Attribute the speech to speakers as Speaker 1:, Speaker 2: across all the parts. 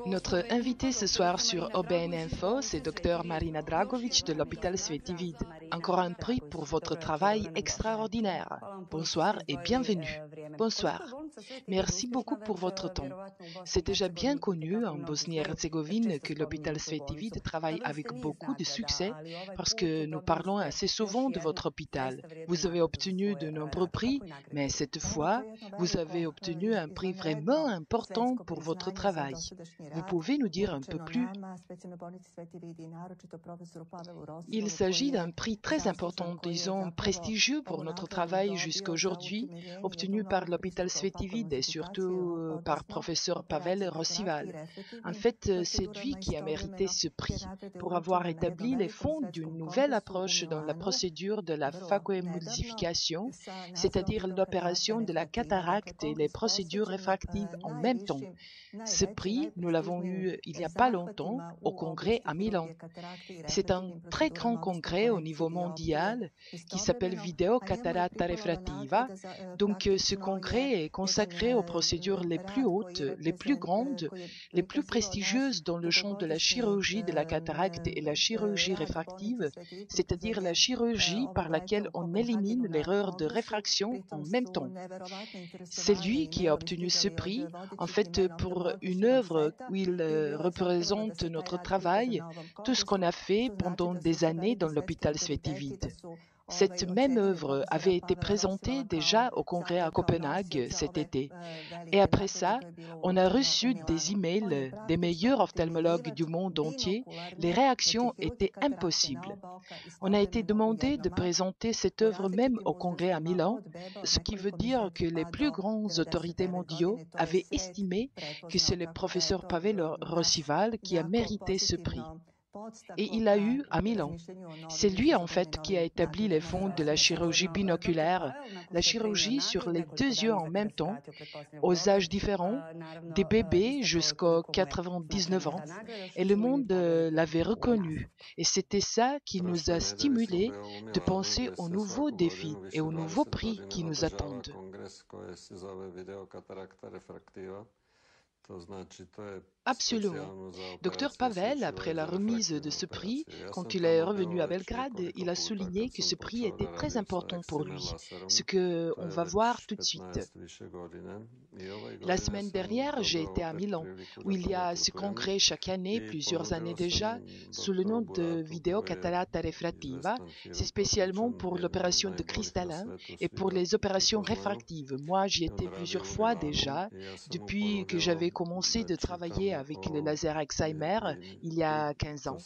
Speaker 1: Notre invité ce soir sur OBN Info, c'est Dr Marina Dragovic de l'hôpital Sveti-Vid. Encore un prix pour votre travail extraordinaire. Bonsoir et bienvenue. Bonsoir. Merci beaucoup pour votre temps. C'est déjà bien connu en Bosnie-Herzégovine que l'hôpital Sveti-Vid travaille avec beaucoup de succès parce que nous parlons assez souvent de votre hôpital. Vous avez obtenu de nombreux prix, mais cette fois, vous avez obtenu un prix vraiment important pour votre travail. Vous pouvez nous dire un peu plus? Il s'agit d'un prix très important, disons prestigieux pour notre travail jusqu'à aujourd'hui, obtenu par l'hôpital Sveti-Vid et surtout par professeur Pavel Rosival. En fait, c'est lui qui a mérité ce prix pour avoir établi les fonds d'une nouvelle approche dans la procédure de la phacoémulsification, c'est-à-dire l'opération de la cataracte et les procédures réfractives en même temps. Ce prix, nous l'avons eu il n'y a pas longtemps au congrès à Milan. C'est un très grand congrès au niveau mondial qui s'appelle Video Cataratta Refrattiva. Donc ce congrès est consacré aux procédures les plus hautes, les plus grandes, les plus prestigieuses dans le champ de la chirurgie de la cataracte et la chirurgie réfractive, c'est-à-dire la chirurgie par laquelle on élimine l'erreur de réfraction en même temps. C'est lui qui a obtenu ce prix, en fait, pour une œuvre où il représente notre travail, tout ce qu'on a fait pendant des années dans l'hôpital Sveti-Vid. Cette même œuvre avait été présentée déjà au congrès à Copenhague cet été. Et après ça, on a reçu des emails des meilleurs ophtalmologues du monde entier. Les réactions étaient impossibles. On a été demandé de présenter cette œuvre même au congrès à Milan, ce qui veut dire que les plus grandes autorités mondiaux avaient estimé que c'est le professeur Pavel Rosival qui a mérité ce prix. Et il l'a eu à Milan. C'est lui en fait qui a établi les fonds de la chirurgie binoculaire, la chirurgie sur les deux yeux en même temps, aux âges différents, des bébés jusqu'à 99 ans, et le monde l'avait reconnu. Et c'était ça qui nous a stimulés de penser aux nouveaux défis et aux nouveaux prix qui nous attendent. Absolument. Docteur Pavel, après la remise de ce prix, quand il est revenu à Belgrade, il a souligné que ce prix était très important pour lui, ce qu'on va voir tout de suite. La semaine dernière, j'ai été à Milan, où il y a ce congrès chaque année, plusieurs années déjà, sous le nom de Video Cataratta Refrattiva. C'est spécialement pour l'opération de cristallin et pour les opérations réfractives. Moi, j'y étais plusieurs fois déjà, depuis que j'avais commencé de travailler avec le laser Alzheimer il y a 15 ans.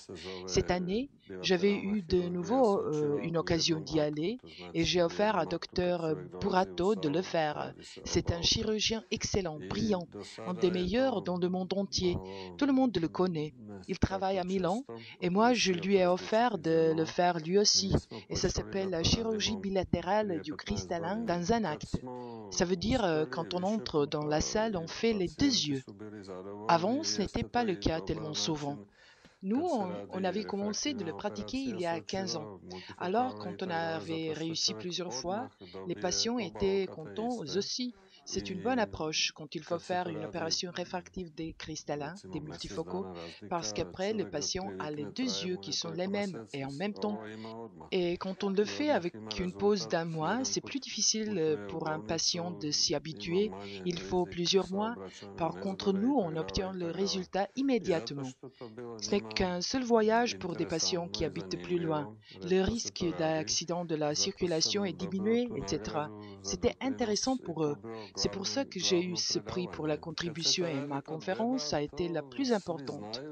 Speaker 1: Cette année, j'avais eu de nouveau une occasion d'y aller et j'ai offert à Dr Burato de le faire. C'est un chirurgien excellent, brillant, un des meilleurs dans le monde entier. Tout le monde le connaît. Il travaille à Milan et moi je lui ai offert de le faire lui aussi. Et ça s'appelle la chirurgie bilatérale du cristallin dans un acte. Ça veut dire quand on entre dans la salle, on fait les deux yeux. Avant, ce n'était pas le cas tellement souvent. Nous, on avait commencé de le pratiquer il y a 15 ans. Alors, quand on avait réussi plusieurs fois, les patients étaient contents aussi. C'est une bonne approche quand il faut faire une opération réfractive des cristallins, des multifocaux, parce qu'après, le patient a les deux yeux qui sont les mêmes et en même temps. Et quand on le fait avec une pause d'un mois, c'est plus difficile pour un patient de s'y habituer. Il faut plusieurs mois. Par contre, nous, on obtient le résultat immédiatement. Ce n'est qu'un seul voyage pour des patients qui habitent plus loin. Le risque d'accident de la circulation est diminué, etc. C'était intéressant pour eux. C'est pour ça que j'ai eu ce prix pour la contribution et ma conférence a été la plus importante.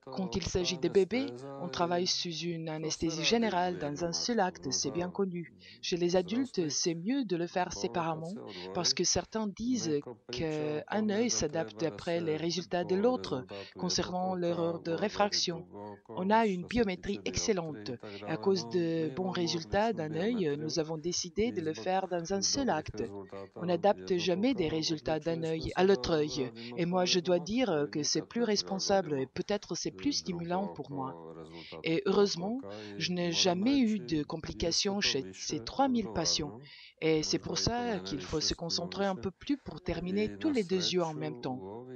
Speaker 1: Quand il s'agit de bébés, on travaille sous une anesthésie générale dans un seul acte, c'est bien connu. Chez les adultes, c'est mieux de le faire séparément parce que certains disent qu'un œil s'adapte après les résultats de l'autre concernant l'erreur de réfraction. On a une biométrie excellente. À cause de bons résultats d'un œil, nous avons décidé de le faire dans un seul acte. On n'adapte jamais des résultats d'un œil à l'autre œil. Et moi, je dois dire que c'est plus responsable et peut-être c'est c'est plus stimulant pour moi. Et heureusement, je n'ai jamais eu de complications chez ces 3000 patients. Et c'est pour ça qu'il faut se concentrer un peu plus pour terminer tous les 2 yeux en même temps.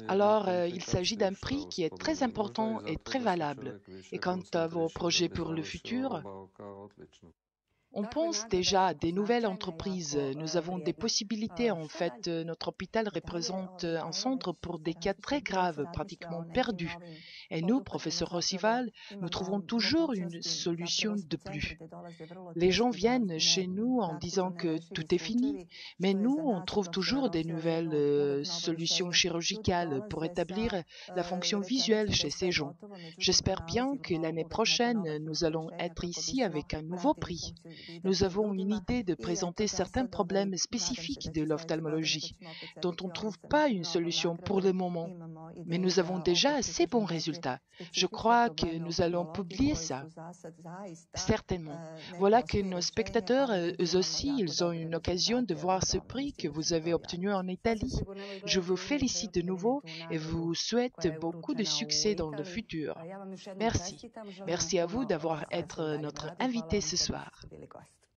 Speaker 1: Alors, il s'agit d'un prix qui est très important et très valable. Et quant à vos projets pour le futur, on pense déjà à des nouvelles entreprises. Nous avons des possibilités. En fait, notre hôpital représente un centre pour des cas très graves, pratiquement perdus. Et nous, professeur Rossival, nous trouvons toujours une solution de plus. Les gens viennent chez nous en disant que tout est fini, mais nous, on trouve toujours des nouvelles solutions chirurgicales pour établir la fonction visuelle chez ces gens. J'espère bien que l'année prochaine, nous allons être ici avec un nouveau prix. Nous avons une idée de présenter certains problèmes spécifiques de l'ophtalmologie, dont on ne trouve pas une solution pour le moment. Mais nous avons déjà assez bons résultats. Je crois que nous allons publier ça. Certainement. Voilà que nos spectateurs, eux aussi, ils ont une occasion de voir ce prix que vous avez obtenu en Italie. Je vous félicite de nouveau et vous souhaite beaucoup de succès dans le futur. Merci. Merci à vous d'avoir été notre invité ce soir.